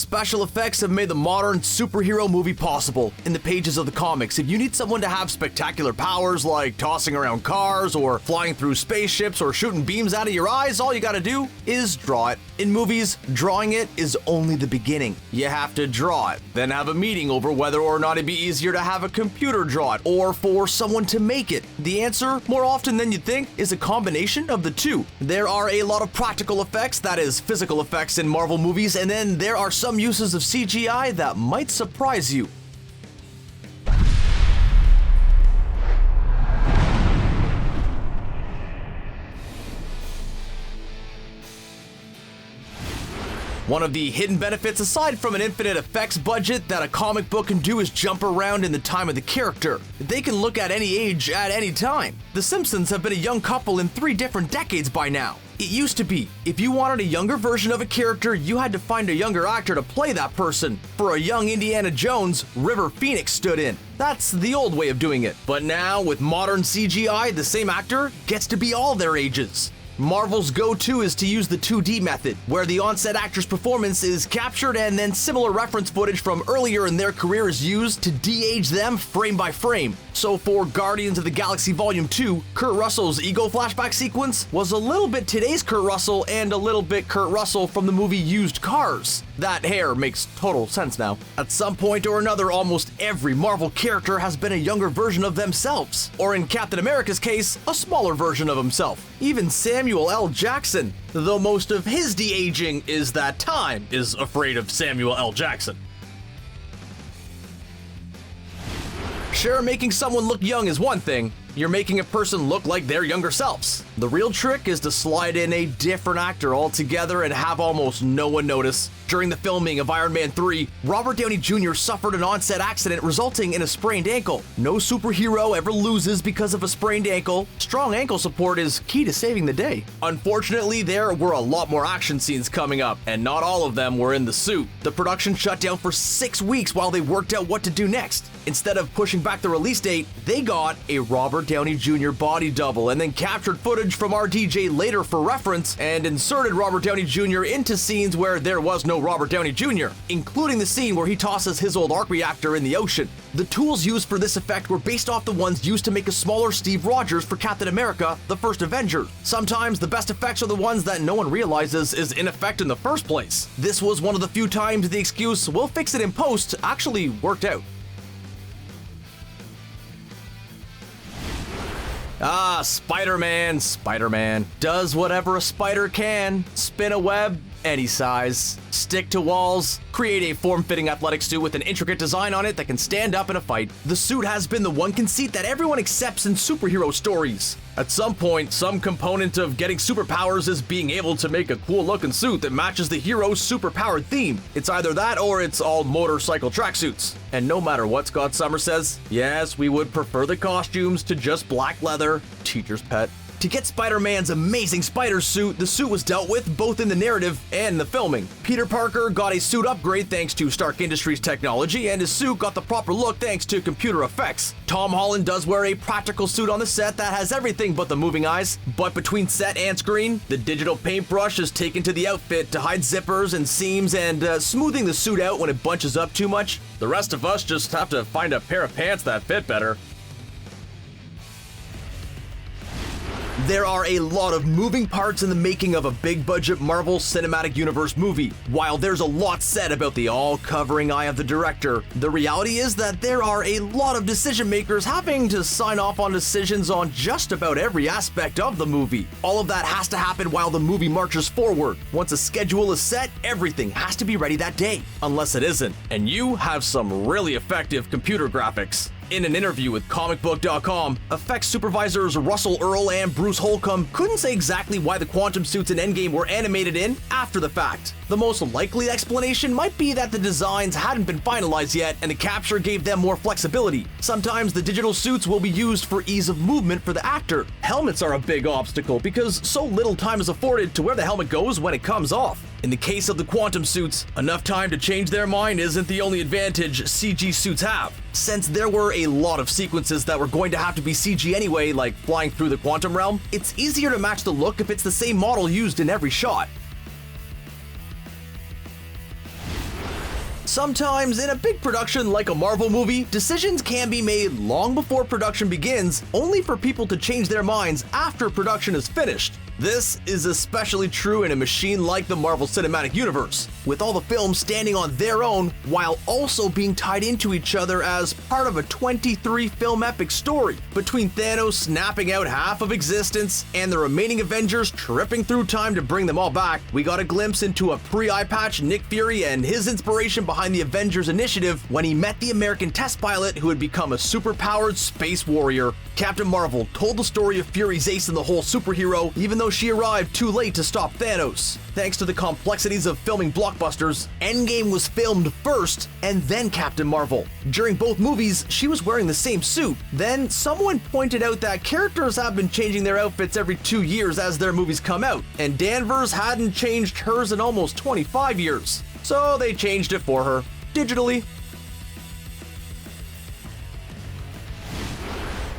Special effects have made the modern superhero movie possible. In the pages of the comics, if you need someone to have spectacular powers like tossing around cars or flying through spaceships or shooting beams out of your eyes, all you gotta do is draw it. In movies, drawing it is only the beginning. You have to draw it, then have a meeting over whether or not it'd be easier to have a computer draw it or for someone to make it. The answer, more often than you'd think, is a combination of the two. There are a lot of practical effects, that is, physical effects in Marvel movies, and then there are some uses of CGI that might surprise you. One of the hidden benefits, aside from an infinite effects budget, that a comic book can do is jump around in the time of the character. They can look at any age at any time. The Simpsons have been a young couple in 3 different decades by now. It used to be, if you wanted a younger version of a character, you had to find a younger actor to play that person. For a young Indiana Jones, River Phoenix stood in. That's the old way of doing it. But now, with modern CGI, the same actor gets to be all their ages. Marvel's go-to is to use the 2D method, where the on-set actor's performance is captured and then similar reference footage from earlier in their career is used to de-age them frame by frame. So for Guardians of the Galaxy Volume 2, Kurt Russell's ego flashback sequence was a little bit today's Kurt Russell and a little bit Kurt Russell from the movie Used Cars. That hair makes total sense now. At some point or another, almost every Marvel character has been a younger version of themselves, or in Captain America's case, a smaller version of himself. Even Samuel L. Jackson, though most of his de-aging is that time is afraid of Samuel L. Jackson. Sure, making someone look young is one thing. You're making a person look like their younger selves. The real trick is to slide in a different actor altogether and have almost no one notice. During the filming of Iron Man 3, Robert Downey Jr. suffered an on-set accident resulting in a sprained ankle. No superhero ever loses because of a sprained ankle. Strong ankle support is key to saving the day. Unfortunately, there were a lot more action scenes coming up, and not all of them were in the suit. The production shut down for 6 weeks while they worked out what to do next. Instead of pushing back the release date, they got a Robert Downey Jr. body double and then captured footage from RDJ later for reference and inserted Robert Downey Jr. into scenes where there was no Robert Downey Jr., including the scene where he tosses his old arc reactor in the ocean. The tools used for this effect were based off the ones used to make a smaller Steve Rogers for Captain America, the first Avengers. Sometimes the best effects are the ones that no one realizes is in effect in the first place. This was one of the few times the excuse, "we'll fix it in post," actually worked out. Spider-Man does whatever a spider can. Spin a web any size, stick to walls, create a form-fitting athletic suit with an intricate design on it that can stand up in a fight. The suit has been the one conceit that everyone accepts in superhero stories. At some point, some component of getting superpowers is being able to make a cool-looking suit that matches the hero's superpowered theme. It's either that or it's all motorcycle tracksuits. And no matter what Scott Summers says, yes, we would prefer the costumes to just black leather, teacher's pet. To get Spider-Man's amazing spider suit, the suit was dealt with both in the narrative and the filming. Peter Parker got a suit upgrade thanks to Stark Industries technology, and his suit got the proper look thanks to computer effects. Tom Holland does wear a practical suit on the set that has everything but the moving eyes, but between set and screen, the digital paintbrush is taken to the outfit to hide zippers and seams and smoothing the suit out when it bunches up too much. The rest of us just have to find a pair of pants that fit better. There are a lot of moving parts in the making of a big-budget Marvel Cinematic Universe movie. While there's a lot said about the all-covering eye of the director, the reality is that there are a lot of decision-makers having to sign off on decisions on just about every aspect of the movie. All of that has to happen while the movie marches forward. Once a schedule is set, everything has to be ready that day. Unless it isn't, and you have some really effective computer graphics. In an interview with comicbook.com, effects supervisors Russell Earl and Bruce Holcomb couldn't say exactly why the quantum suits in Endgame were animated in after the fact. The most likely explanation might be that the designs hadn't been finalized yet and the capture gave them more flexibility. Sometimes the digital suits will be used for ease of movement for the actor. Helmets are a big obstacle because so little time is afforded to where the helmet goes when it comes off. In the case of the quantum suits, enough time to change their mind isn't the only advantage CG suits have. Since there were a lot of sequences that were going to have to be CG anyway, like flying through the quantum realm, it's easier to match the look if it's the same model used in every shot. Sometimes, in a big production like a Marvel movie, decisions can be made long before production begins, only for people to change their minds after production is finished. This is especially true in a machine like the Marvel Cinematic Universe, with all the films standing on their own while also being tied into each other as part of a 23-film epic story. Between Thanos snapping out half of existence and the remaining Avengers tripping through time to bring them all back, we got a glimpse into a pre-eye patch Nick Fury and his inspiration behind the Avengers initiative when he met the American test pilot who had become a superpowered space warrior. Captain Marvel told the story of Fury's ace in the hole superhero, even though she arrived too late to stop Thanos. Thanks to the complexities of filming blockbusters, Endgame was filmed first and then Captain Marvel. During both movies, she was wearing the same suit. Then someone pointed out that characters have been changing their outfits every 2 years as their movies come out, and Danvers hadn't changed hers in almost 25 years. So they changed it for her, digitally.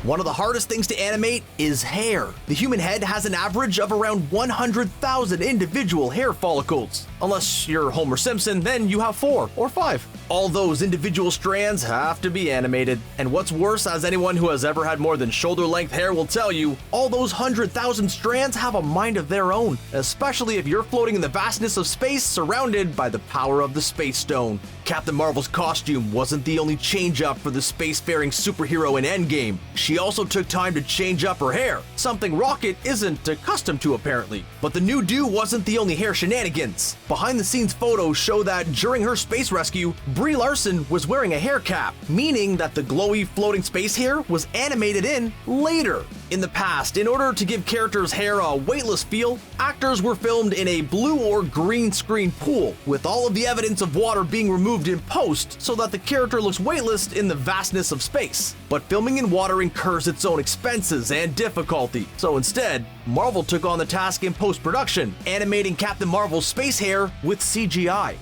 One of the hardest things to animate is hair. The human head has an average of around 100,000 individual hair follicles. Unless you're Homer Simpson, then you have 4 or 5. All those individual strands have to be animated. And what's worse, as anyone who has ever had more than shoulder-length hair will tell you, all those 100,000 strands have a mind of their own, especially if you're floating in the vastness of space surrounded by the power of the Space Stone. Captain Marvel's costume wasn't the only change-up for the spacefaring superhero in Endgame. She also took time to change up her hair, something Rocket isn't accustomed to apparently. But the new do wasn't the only hair shenanigans. Behind-the-scenes photos show that during her space rescue, Brie Larson was wearing a hair cap, meaning that the glowy floating space hair was animated in later. In the past, in order to give characters' hair a weightless feel, actors were filmed in a blue or green screen pool, with all of the evidence of water being removed in post so that the character looks weightless in the vastness of space. But filming in water incurs its own expenses and difficulty, so instead, Marvel took on the task in post-production, animating Captain Marvel's space hair with CGI.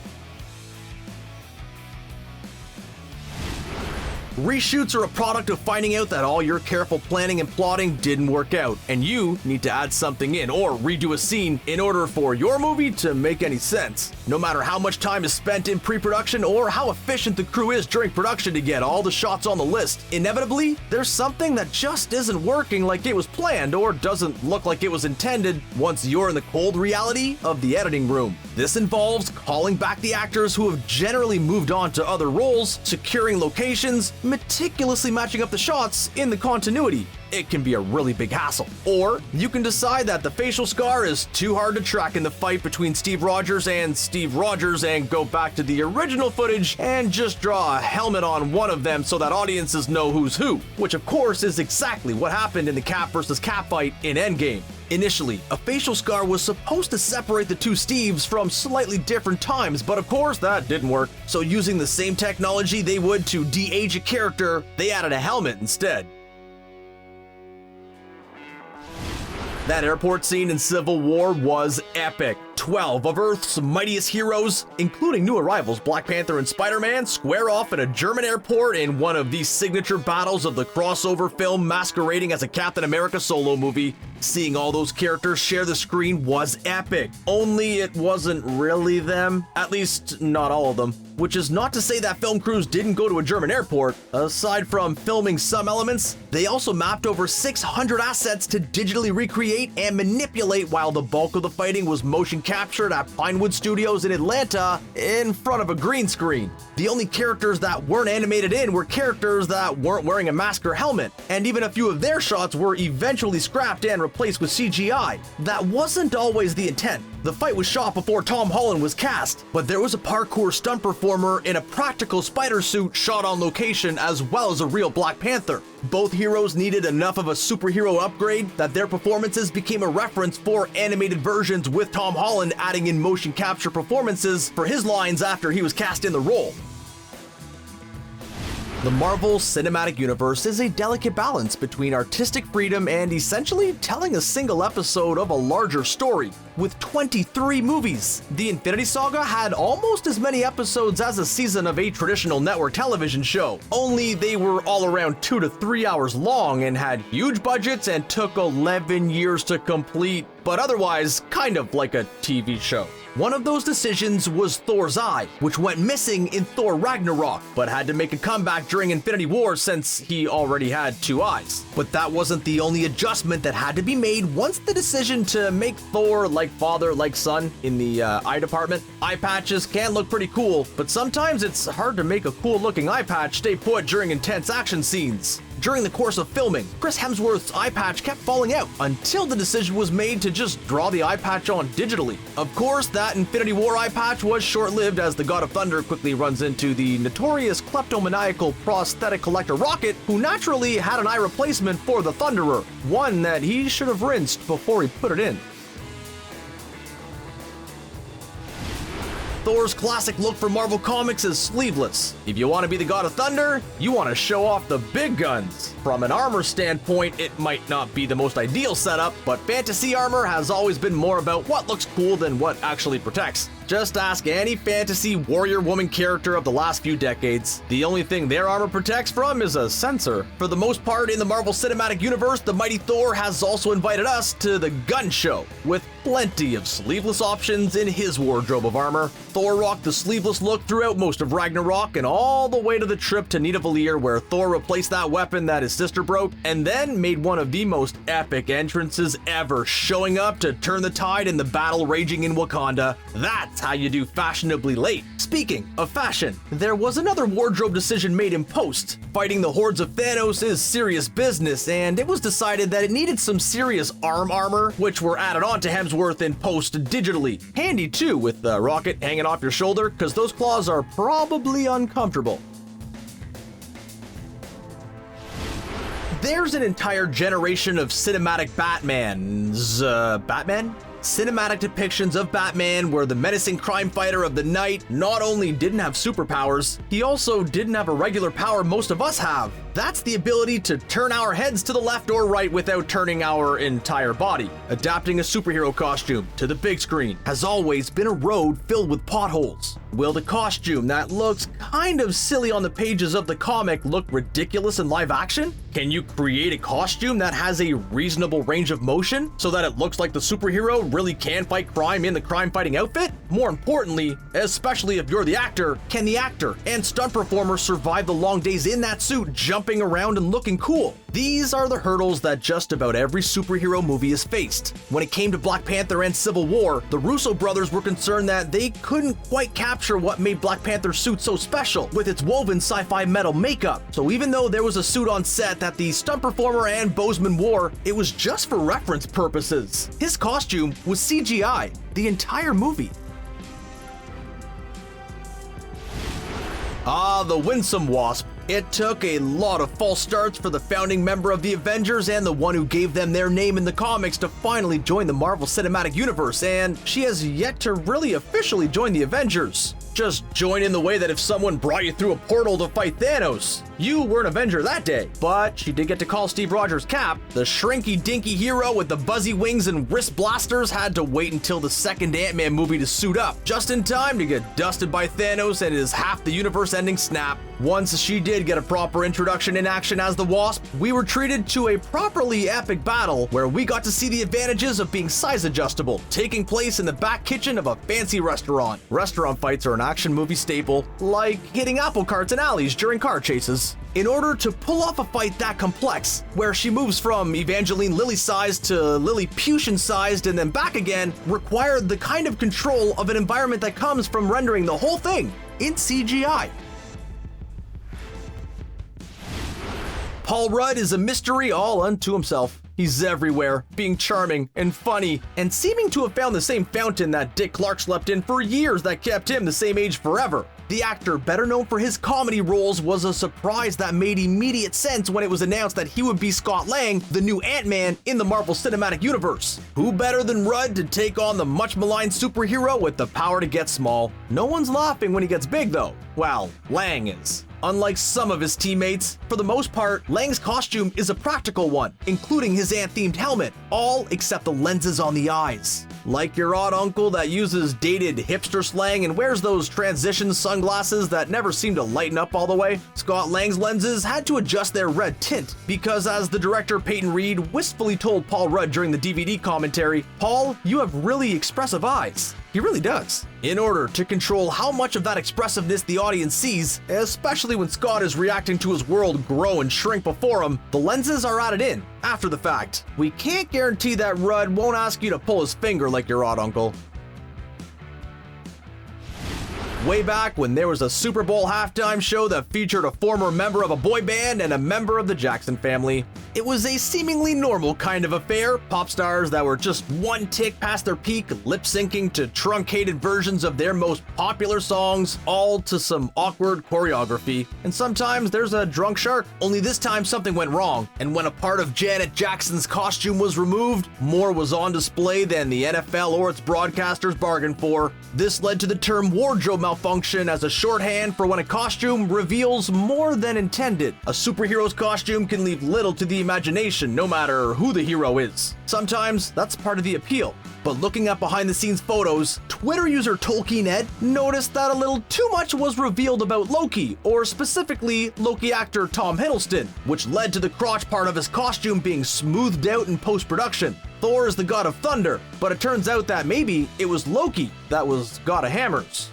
Reshoots are a product of finding out that all your careful planning and plotting didn't work out, and you need to add something in or redo a scene in order for your movie to make any sense. No matter how much time is spent in pre-production or how efficient the crew is during production to get all the shots on the list, inevitably, there's something that just isn't working like it was planned or doesn't look like it was intended once you're in the cold reality of the editing room. This involves calling back the actors who have generally moved on to other roles, securing locations, meticulously matching up the shots in the continuity. It can be a really big hassle. Or you can decide that the facial scar is too hard to track in the fight between Steve Rogers and go back to the original footage and just draw a helmet on one of them so that audiences know who's who, which of course is exactly what happened in the Cap versus Cap fight in Endgame. Initially, a facial scar was supposed to separate the two Steves from slightly different times, but of course that didn't work. So using the same technology they would to de-age a character, they added a helmet instead. That airport scene in Civil War was epic. 12 of Earth's mightiest heroes, including new arrivals Black Panther and Spider-Man, square off in a German airport in one of the signature battles of the crossover film masquerading as a Captain America solo movie. Seeing all those characters share the screen was epic. Only it wasn't really them. At least, not all of them. Which is not to say that film crews didn't go to a German airport. Aside from filming some elements, they also mapped over 600 assets to digitally recreate and manipulate while the bulk of the fighting was motion captured at Pinewood Studios in Atlanta in front of a green screen. The only characters that weren't animated in were characters that weren't wearing a mask or helmet, and even a few of their shots were eventually scrapped and replaced with CGI. That wasn't always the intent. The fight was shot before Tom Holland was cast, but there was a parkour stunt performer in a practical spider suit shot on location as well as a real Black Panther. Both heroes needed enough of a superhero upgrade that their performances became a reference for animated versions, with Tom Holland adding in motion capture performances for his lines after he was cast in the role. The Marvel Cinematic Universe is a delicate balance between artistic freedom and essentially telling a single episode of a larger story. With 23 movies, the Infinity Saga had almost as many episodes as a season of a traditional network television show, only they were all around 2 to 3 hours long and had huge budgets and took 11 years to complete, but otherwise kind of like a TV show. One of those decisions was Thor's eye, which went missing in Thor Ragnarok, but had to make a comeback during Infinity War since he already had 2 eyes. But that wasn't the only adjustment that had to be made once the decision to make Thor like father, like son in the eye department. Eye patches can look pretty cool, but sometimes it's hard to make a cool looking eye patch stay put during intense action scenes. During the course of filming, Chris Hemsworth's eye patch kept falling out until the decision was made to just draw the eye patch on digitally. Of course, that Infinity War eye patch was short-lived as the God of Thunder quickly runs into the notorious kleptomaniacal prosthetic collector Rocket, who naturally had an eye replacement for the Thunderer, one that he should have rinsed before he put it in. Thor's classic look for Marvel Comics is sleeveless. If you want to be the God of Thunder, you want to show off the big guns. From an armor standpoint, it might not be the most ideal setup, but fantasy armor has always been more about what looks cool than what actually protects. Just ask any fantasy warrior woman character of the last few decades. The only thing their armor protects from is a sensor. For the most part in the Marvel Cinematic Universe, the mighty Thor has also invited us to the gun show, with plenty of sleeveless options in his wardrobe of armor. Thor rocked the sleeveless look throughout most of Ragnarok and all the way to the trip to Nidavellir, where Thor replaced that weapon that his sister broke, and then made one of the most epic entrances ever, showing up to turn the tide in the battle raging in Wakanda. That's how you do fashionably late. Speaking of fashion, there was another wardrobe decision made in post. Fighting the hordes of Thanos is serious business, and it was decided that it needed some serious armor, which were added on to Hemsworth in post digitally. Handy too, with the rocket hanging off your shoulder, because those claws are probably uncomfortable. There's an entire generation of cinematic Cinematic depictions of Batman where the menacing crime fighter of the night not only didn't have superpowers, he also didn't have a regular power most of us have. That's the ability to turn our heads to the left or right without turning our entire body. Adapting a superhero costume to the big screen has always been a road filled with potholes. Will the costume that looks kind of silly on the pages of the comic look ridiculous in live action? Can you create a costume that has a reasonable range of motion so that it looks like the superhero really can fight crime in the crime-fighting outfit? More importantly, especially if you're the actor, can the actor and stunt performer survive the long days in that suit, jumping around and looking cool? These are the hurdles that just about every superhero movie has faced. When it came to Black Panther and Civil War, the Russo brothers were concerned that they couldn't quite capture what made Black Panther's suit so special with its woven sci-fi metal makeup. So even though there was a suit on set that the stunt performer and Boseman wore, it was just for reference purposes. His costume was CGI the entire movie. The winsome Wasp. It took a lot of false starts for the founding member of the Avengers and the one who gave them their name in the comics to finally join the Marvel Cinematic Universe, and she has yet to really officially join the Avengers. Just join in the way that if someone brought you through a portal to fight Thanos, you were an Avenger that day. But she did get to call Steve Rogers Cap. The shrinky-dinky hero with the buzzy wings and wrist blasters had to wait until the second Ant-Man movie to suit up, just in time to get dusted by Thanos and his half-the-universe-ending snap. Once she did get a proper introduction in action as the Wasp, we were treated to a properly epic battle where we got to see the advantages of being size-adjustable, taking place in the back kitchen of a fancy restaurant. Restaurant fights are an action movie staple, like hitting apple carts in alleys during car chases. In order to pull off a fight that complex, where she moves from Evangeline Lilly-sized to Lilliputian-sized and then back again, required the kind of control of an environment that comes from rendering the whole thing in CGI. Paul Rudd is a mystery all unto himself. He's everywhere, being charming and funny, and seeming to have found the same fountain that Dick Clark slept in for years that kept him the same age forever. The actor, better known for his comedy roles, was a surprise that made immediate sense when it was announced that he would be Scott Lang, the new Ant-Man in the Marvel Cinematic Universe. Who better than Rudd to take on the much maligned superhero with the power to get small? No one's laughing when he gets big though. Well, Lang is. Unlike some of his teammates, for the most part, Lang's costume is a practical one, including his ant-themed helmet, all except the lenses on the eyes. Like your odd uncle that uses dated hipster slang and wears those transition sunglasses that never seem to lighten up all the way, Scott Lang's lenses had to adjust their red tint, because as the director Peyton Reed wistfully told Paul Rudd during the DVD commentary, "Paul, you have really expressive eyes." He really does. In order to control how much of that expressiveness the audience sees, especially when Scott is reacting to his world grow and shrink before him, the lenses are added in, after the fact. We can't guarantee that Rudd won't ask you to pull his finger like your odd uncle. Way back when there was a Super Bowl halftime show that featured a former member of a boy band and a member of the Jackson family. It was a seemingly normal kind of affair, pop stars that were just one tick past their peak, lip-syncing to truncated versions of their most popular songs, all to some awkward choreography. And sometimes there's a drunk shark, only this time something went wrong, and when a part of Janet Jackson's costume was removed, more was on display than the NFL or its broadcasters bargained for. This led to the term wardrobe malfunction as a shorthand for when a costume reveals more than intended. A superhero's costume can leave little to the imagination, no matter who the hero is. Sometimes that's part of the appeal. But looking at behind-the-scenes photos, Twitter user TolkienEd noticed that a little too much was revealed about Loki, or specifically Loki actor Tom Hiddleston, which led to the crotch part of his costume being smoothed out in post-production. Thor is the god of thunder, but it turns out that maybe it was Loki that was god of hammers.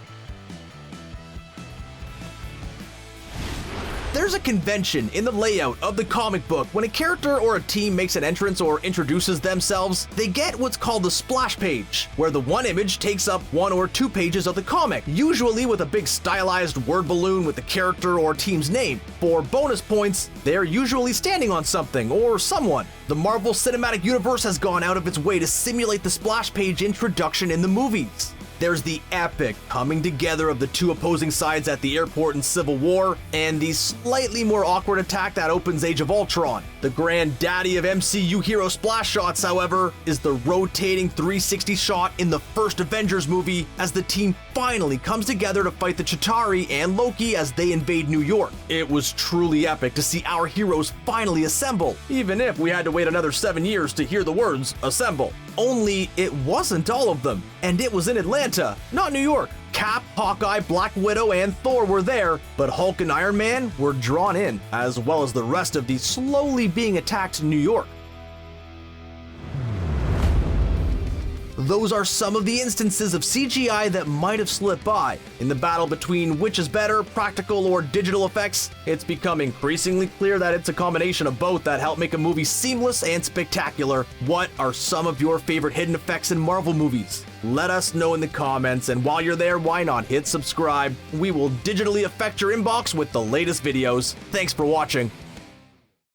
There's a convention in the layout of the comic book. When a character or a team makes an entrance or introduces themselves, they get what's called the splash page, where the one image takes up 1 or 2 pages of the comic, usually with a big stylized word balloon with the character or team's name. For bonus points, they're usually standing on something or someone. The Marvel Cinematic Universe has gone out of its way to simulate the splash page introduction in the movies. There's the epic coming together of the two opposing sides at the airport in Civil War, and the slightly more awkward attack that opens Age of Ultron. The granddaddy of MCU hero splash shots, however, is the rotating 360 shot in the first Avengers movie as the team finally comes together to fight the Chitauri and Loki as they invade New York. It was truly epic to see our heroes finally assemble, even if we had to wait another 7 years to hear the words assemble. Only it wasn't all of them, and it was in Atlanta, not New York. Cap, Hawkeye, Black Widow, and Thor were there, but Hulk and Iron Man were drawn in, as well as the rest of the slowly being attacked New York. Those are some of the instances of CGI that might have slipped by. In the battle between which is better, practical or digital effects, it's become increasingly clear that it's a combination of both that help make a movie seamless and spectacular. What are some of your favorite hidden effects in Marvel movies? Let us know in the comments, and while you're there, why not hit subscribe? We will digitally affect your inbox with the latest videos. Thanks for watching.